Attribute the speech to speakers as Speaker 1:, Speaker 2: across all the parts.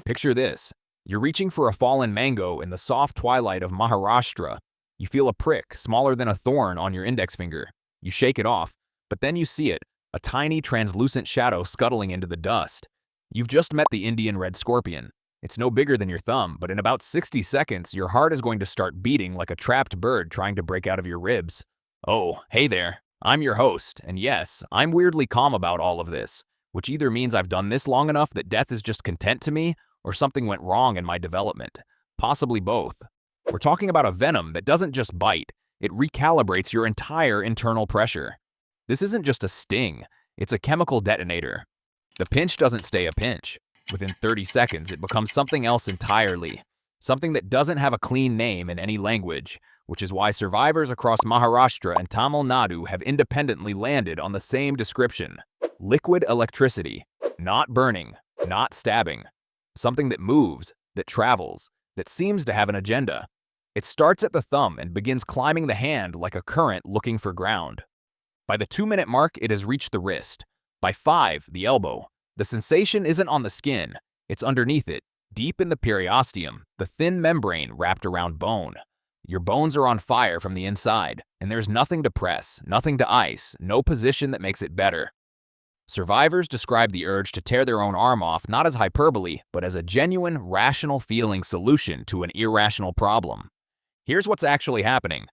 Speaker 1: Picture this. You're reaching for a fallen mango in the soft twilight of Maharashtra. You feel a prick, smaller than a thorn, on your index finger. You shake it off, but then you see it, a tiny translucent shadow scuttling into the dust. You've just met the Indian red scorpion. It's no bigger than your thumb, but in about 60 seconds, your heart is going to start beating like a trapped bird trying to break out of your ribs. Oh, hey there. I'm your host, and yes, I'm weirdly calm about all of this, which either means I've done this long enough that death is just content to me, or something went wrong in my development. Possibly both. We're talking about a venom that doesn't just bite, it recalibrates your entire internal pressure. This isn't just a sting, it's a chemical detonator. The pinch doesn't stay a pinch. Within 30 seconds, it becomes something else entirely. Something that doesn't have a clean name in any language, which is why survivors across Maharashtra and Tamil Nadu have independently landed on the same description. Liquid electricity. Not burning, not stabbing. Something that moves, that travels, that seems to have an agenda. It starts at the thumb and begins climbing the hand like a current looking for ground. By the 2-minute mark, it has reached the wrist. By 5, the elbow. The sensation isn't on the skin, it's underneath it, deep in the periosteum, the thin membrane wrapped around bone. Your bones are on fire from the inside, and there's nothing to press, nothing to ice, no position that makes it better. Survivors describe the urge to tear their own arm off not as hyperbole, but as a genuine, rational feeling solution to an irrational problem. Here's what's actually happening.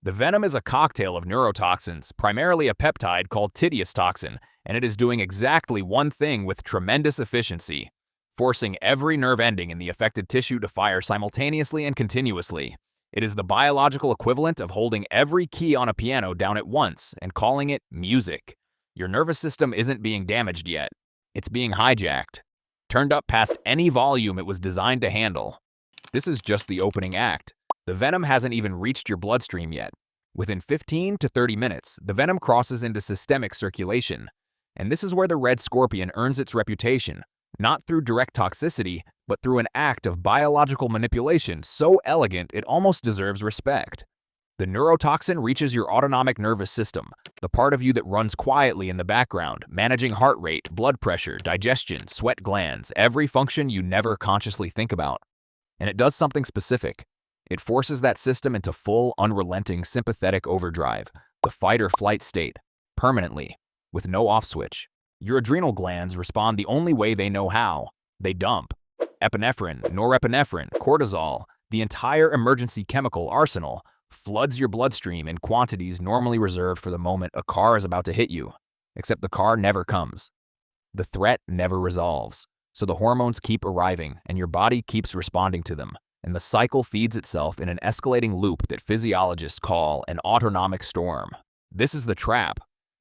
Speaker 1: The venom is a cocktail of neurotoxins, primarily a peptide called Tityustoxin, and it is doing exactly one thing with tremendous efficiency, forcing every nerve ending in the affected tissue to fire simultaneously and continuously. It is the biological equivalent of holding every key on a piano down at once and calling it music. Your nervous system isn't being damaged yet. It's being hijacked, turned up past any volume it was designed to handle. This is just the opening act. The venom hasn't even reached your bloodstream yet. Within 15 to 30 minutes, the venom crosses into systemic circulation. And this is where the red scorpion earns its reputation, not through direct toxicity, but through an act of biological manipulation so elegant it almost deserves respect. The neurotoxin reaches your autonomic nervous system, the part of you that runs quietly in the background, managing heart rate, blood pressure, digestion, sweat glands, every function you never consciously think about. And it does something specific. It forces that system into full, unrelenting, sympathetic overdrive, the fight-or-flight state, permanently, with no off switch. Your adrenal glands respond the only way they know how. They dump. Epinephrine, norepinephrine, cortisol, the entire emergency chemical arsenal, floods your bloodstream in quantities normally reserved for the moment a car is about to hit you. Except the car never comes. The threat never resolves. So the hormones keep arriving, and your body keeps responding to them. And the cycle feeds itself in an escalating loop that physiologists call an autonomic storm. This is the trap.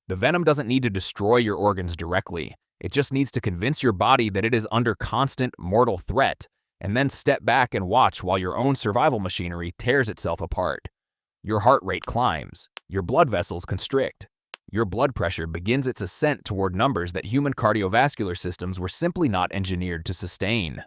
Speaker 1: The venom doesn't need to destroy your organs directly. It just needs to convince your body that it is under constant mortal threat, and then step back and watch while your own survival machinery tears itself apart. Your heart rate climbs. Your blood vessels constrict. Your blood pressure begins its ascent toward numbers that human cardiovascular systems were simply not engineered to sustain.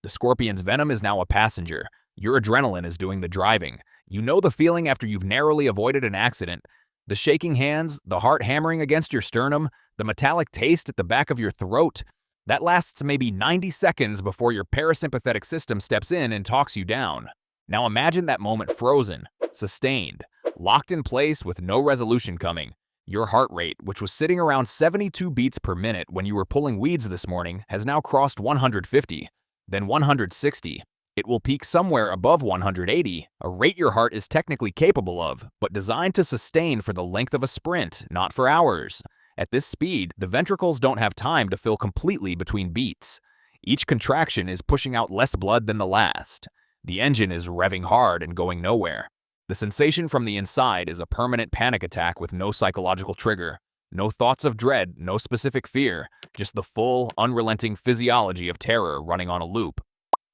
Speaker 1: The scorpion's venom is now a passenger. Your adrenaline is doing the driving. You know the feeling after you've narrowly avoided an accident. The shaking hands, the heart hammering against your sternum, the metallic taste at the back of your throat. That lasts maybe 90 seconds before your parasympathetic system steps in and talks you down. Now imagine that moment frozen, sustained, locked in place with no resolution coming. Your heart rate, which was sitting around 72 beats per minute when you were pulling weeds this morning, has now crossed 150, then 160. It will peak somewhere above 180, a rate your heart is technically capable of, but designed to sustain for the length of a sprint, not for hours. At this speed, the ventricles don't have time to fill completely between beats. Each contraction is pushing out less blood than the last. The engine is revving hard and going nowhere. The sensation from the inside is a permanent panic attack with no psychological trigger. No thoughts of dread, no specific fear, just the full, unrelenting physiology of terror running on a loop.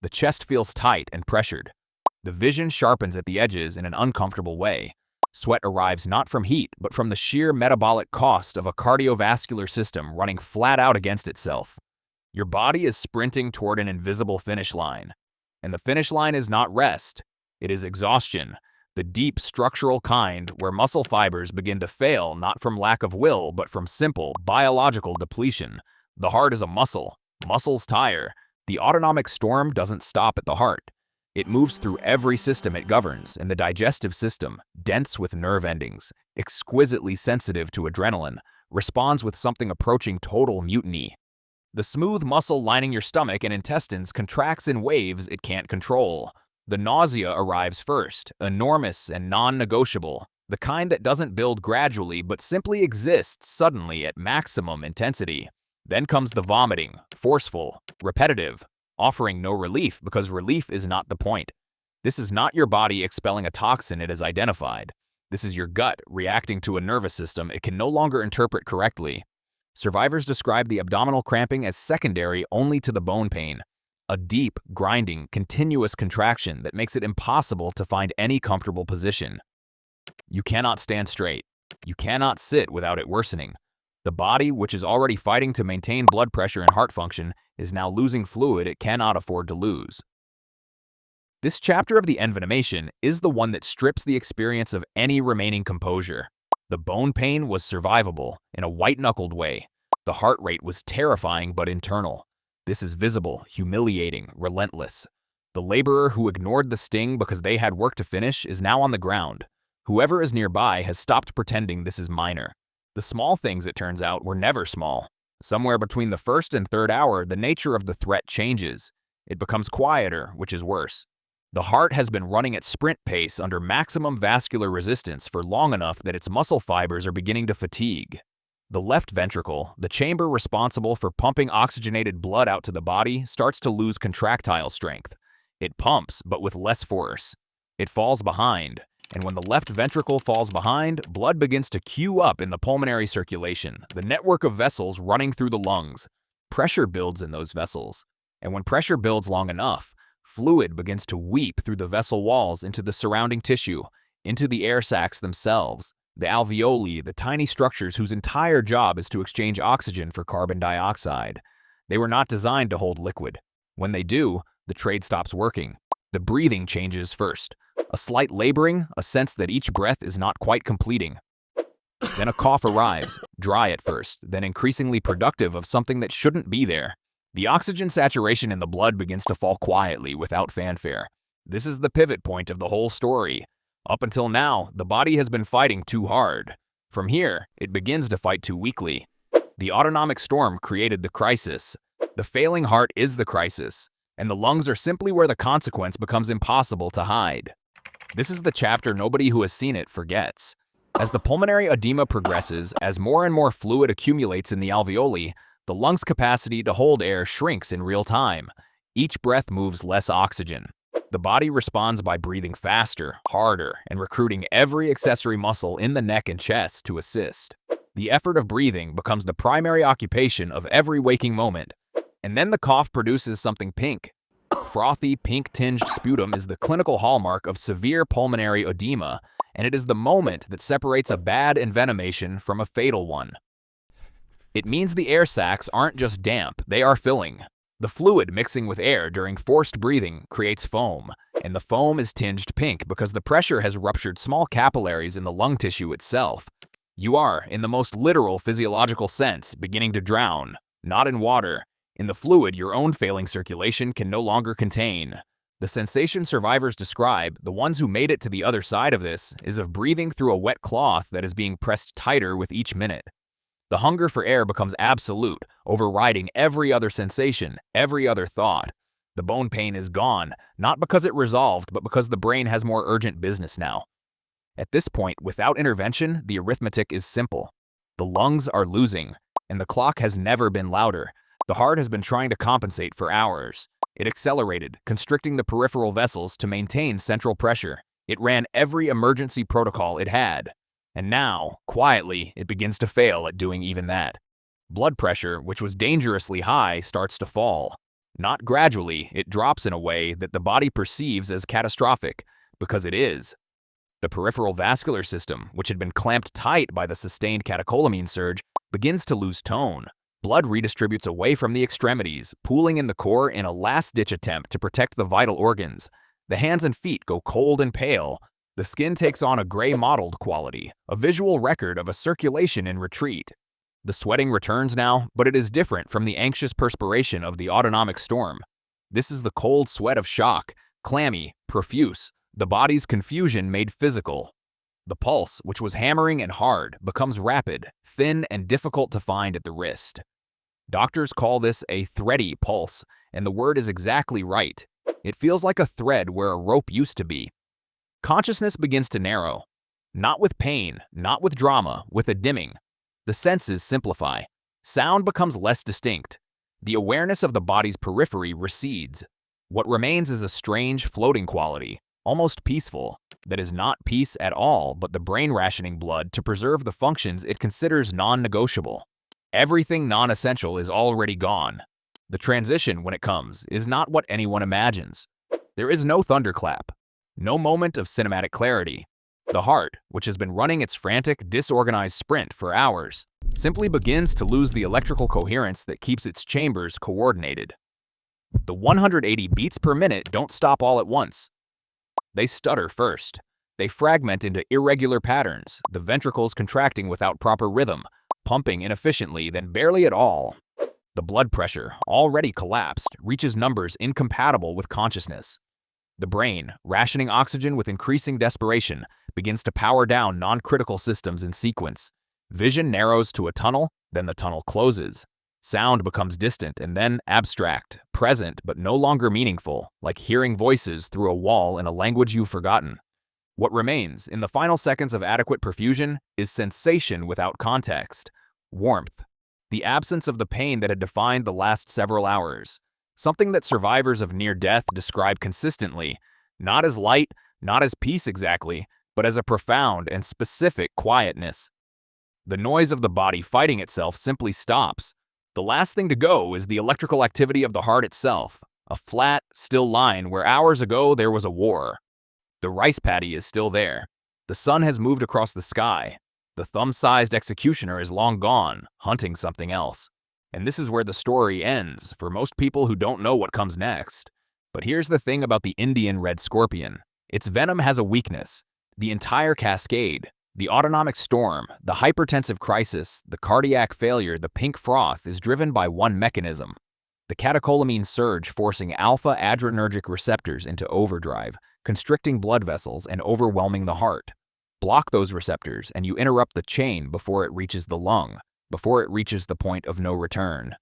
Speaker 1: The chest feels tight and pressured. The vision sharpens at the edges in an uncomfortable way. Sweat arrives not from heat, but from the sheer metabolic cost of a cardiovascular system running flat out against itself. Your body is sprinting toward an invisible finish line. And the finish line is not rest. It is exhaustion. The deep structural kind where muscle fibers begin to fail not from lack of will but from simple biological depletion. The heart is a muscle. Muscles tire. The autonomic storm doesn't stop at the heart. It moves through every system it governs, and the digestive system, dense with nerve endings, exquisitely sensitive to adrenaline, responds with something approaching total mutiny. The smooth muscle lining your stomach and intestines contracts in waves it can't control. The nausea arrives first, enormous and non-negotiable, the kind that doesn't build gradually but simply exists suddenly at maximum intensity. Then comes the vomiting, forceful, repetitive, offering no relief because relief is not the point. This is not your body expelling a toxin it has identified. This is your gut reacting to a nervous system it can no longer interpret correctly. Survivors describe the abdominal cramping as secondary only to the bone pain, a deep, grinding, continuous contraction that makes it impossible to find any comfortable position. You cannot stand straight. You cannot sit without it worsening. The body, which is already fighting to maintain blood pressure and heart function, is now losing fluid it cannot afford to lose. This chapter of the envenomation is the one that strips the experience of any remaining composure. The bone pain was survivable in a white-knuckled way. The heart rate was terrifying but internal. This is visible, humiliating, relentless. The laborer who ignored the sting because they had work to finish is now on the ground. Whoever is nearby has stopped pretending this is minor. The small things, it turns out, were never small. Somewhere between the first and third hour, the nature of the threat changes. It becomes quieter, which is worse. The heart has been running at sprint pace under maximum vascular resistance for long enough that its muscle fibers are beginning to fatigue. The left ventricle, the chamber responsible for pumping oxygenated blood out to the body, starts to lose contractile strength. It pumps, but with less force. It falls behind. And when the left ventricle falls behind, blood begins to queue up in the pulmonary circulation, the network of vessels running through the lungs. Pressure builds in those vessels. And when pressure builds long enough, fluid begins to weep through the vessel walls into the surrounding tissue, into the air sacs themselves, the alveoli, the tiny structures whose entire job is to exchange oxygen for carbon dioxide. They were not designed to hold liquid. When they do, the trade stops working. The breathing changes first. A slight laboring, a sense that each breath is not quite completing. Then a cough arrives, dry at first, then increasingly productive of something that shouldn't be there. The oxygen saturation in the blood begins to fall quietly without fanfare. This is the pivot point of the whole story. Up until now, the body has been fighting too hard. From here, it begins to fight too weakly. The autonomic storm created the crisis. The failing heart is the crisis, and the lungs are simply where the consequence becomes impossible to hide. This is the chapter nobody who has seen it forgets. As the pulmonary edema progresses, as more and more fluid accumulates in the alveoli, the lungs' capacity to hold air shrinks in real time. Each breath moves less oxygen. The body responds by breathing faster, harder, and recruiting every accessory muscle in the neck and chest to assist. The effort of breathing becomes the primary occupation of every waking moment. And then the cough produces something pink. Frothy, pink-tinged sputum is the clinical hallmark of severe pulmonary edema, and it is the moment that separates a bad envenomation from a fatal one. It means the air sacs aren't just damp, they are filling. The fluid mixing with air during forced breathing creates foam, and the foam is tinged pink because the pressure has ruptured small capillaries in the lung tissue itself. You are, in the most literal physiological sense, beginning to drown, not in water. In the fluid your own failing circulation can no longer contain. The sensation survivors describe, the ones who made it to the other side of this, is of breathing through a wet cloth that is being pressed tighter with each minute. The hunger for air becomes absolute, overriding every other sensation, every other thought. The bone pain is gone, not because it resolved, but because the brain has more urgent business now. At this point, without intervention, the arithmetic is simple. The lungs are losing, and the clock has never been louder. The heart has been trying to compensate for hours. It accelerated, constricting the peripheral vessels to maintain central pressure. It ran every emergency protocol it had. And now, quietly, it begins to fail at doing even that. Blood pressure, which was dangerously high, starts to fall. Not gradually, it drops in a way that the body perceives as catastrophic, because it is. The peripheral vascular system, which had been clamped tight by the sustained catecholamine surge, begins to lose tone. Blood redistributes away from the extremities, pooling in the core in a last-ditch attempt to protect the vital organs. The hands and feet go cold and pale. The skin takes on a gray mottled quality, a visual record of a circulation in retreat. The sweating returns now, but it is different from the anxious perspiration of the autonomic storm. This is the cold sweat of shock, clammy, profuse, the body's confusion made physical. The pulse, which was hammering and hard, becomes rapid, thin, and difficult to find at the wrist. Doctors call this a thready pulse, and the word is exactly right. It feels like a thread where a rope used to be. Consciousness begins to narrow. Not with pain, not with drama, with a dimming. The senses simplify. Sound becomes less distinct. The awareness of the body's periphery recedes. What remains is a strange, floating quality, almost peaceful, that is not peace at all, but the brain rationing blood to preserve the functions it considers non-negotiable. Everything non-essential is already gone. The transition, when it comes, is not what anyone imagines. There is no thunderclap, no moment of cinematic clarity. The heart, which has been running its frantic, disorganized sprint for hours, simply begins to lose the electrical coherence that keeps its chambers coordinated. The 180 beats per minute don't stop all at once. They stutter first. They fragment into irregular patterns, the ventricles contracting without proper rhythm, pumping inefficiently, then barely at all. The blood pressure, already collapsed, reaches numbers incompatible with consciousness. The brain, rationing oxygen with increasing desperation, begins to power down non-critical systems in sequence. Vision narrows to a tunnel, then the tunnel closes. Sound becomes distant and then abstract, present but no longer meaningful, like hearing voices through a wall in a language you've forgotten. What remains, in the final seconds of adequate perfusion, is sensation without context. Warmth. The absence of the pain that had defined the last several hours. Something that survivors of near death describe consistently, not as light, not as peace exactly, but as a profound and specific quietness. The noise of the body fighting itself simply stops. The last thing to go is the electrical activity of the heart itself, a flat, still line where hours ago there was a war. The rice paddy is still there. The sun has moved across the sky. The thumb-sized executioner is long gone, hunting something else. And this is where the story ends for most people who don't know what comes next. But here's the thing about the Indian red scorpion. Its venom has a weakness. The entire cascade, the autonomic storm, the hypertensive crisis, the cardiac failure, the pink froth is driven by one mechanism. The catecholamine surge forcing alpha-adrenergic receptors into overdrive, constricting blood vessels and overwhelming the heart. Block those receptors and you interrupt the chain before it reaches the lung, before it reaches the point of no return.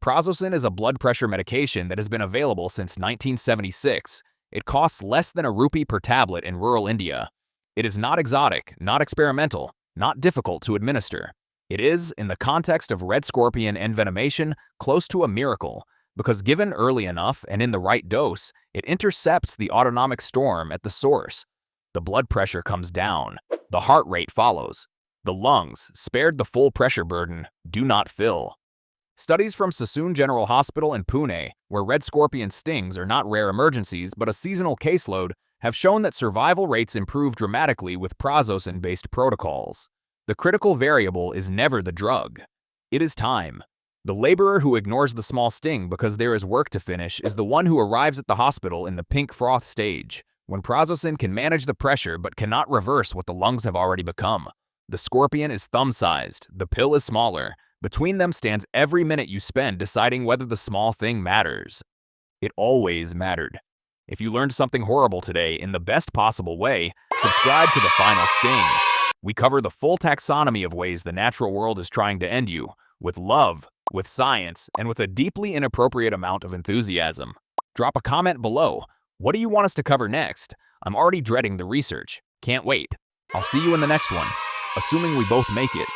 Speaker 1: Prazosin is a blood pressure medication that has been available since 1976. It costs less than ₹1 per tablet in rural India. It is not exotic, not experimental, not difficult to administer. It is, in the context of red scorpion envenomation, close to a miracle, because given early enough and in the right dose, it intercepts the autonomic storm at the source. The blood pressure comes down. The heart rate follows. The lungs, spared the full pressure burden, do not fill. Studies from Sassoon General Hospital in Pune, where red scorpion stings are not rare emergencies but a seasonal caseload, have shown that survival rates improve dramatically with prazosin-based protocols. The critical variable is never the drug. It is time. The laborer who ignores the small sting because there is work to finish is the one who arrives at the hospital in the pink froth stage, when prazosin can manage the pressure but cannot reverse what the lungs have already become. The scorpion is thumb-sized, the pill is smaller. Between them stands every minute you spend deciding whether the small thing matters. It always mattered. If you learned something horrible today in the best possible way, subscribe to The Final Sting. We cover the full taxonomy of ways the natural world is trying to end you, with love, with science, and with a deeply inappropriate amount of enthusiasm. Drop a comment below. What do you want us to cover next? I'm already dreading the research. Can't wait. I'll see you in the next one, assuming we both make it.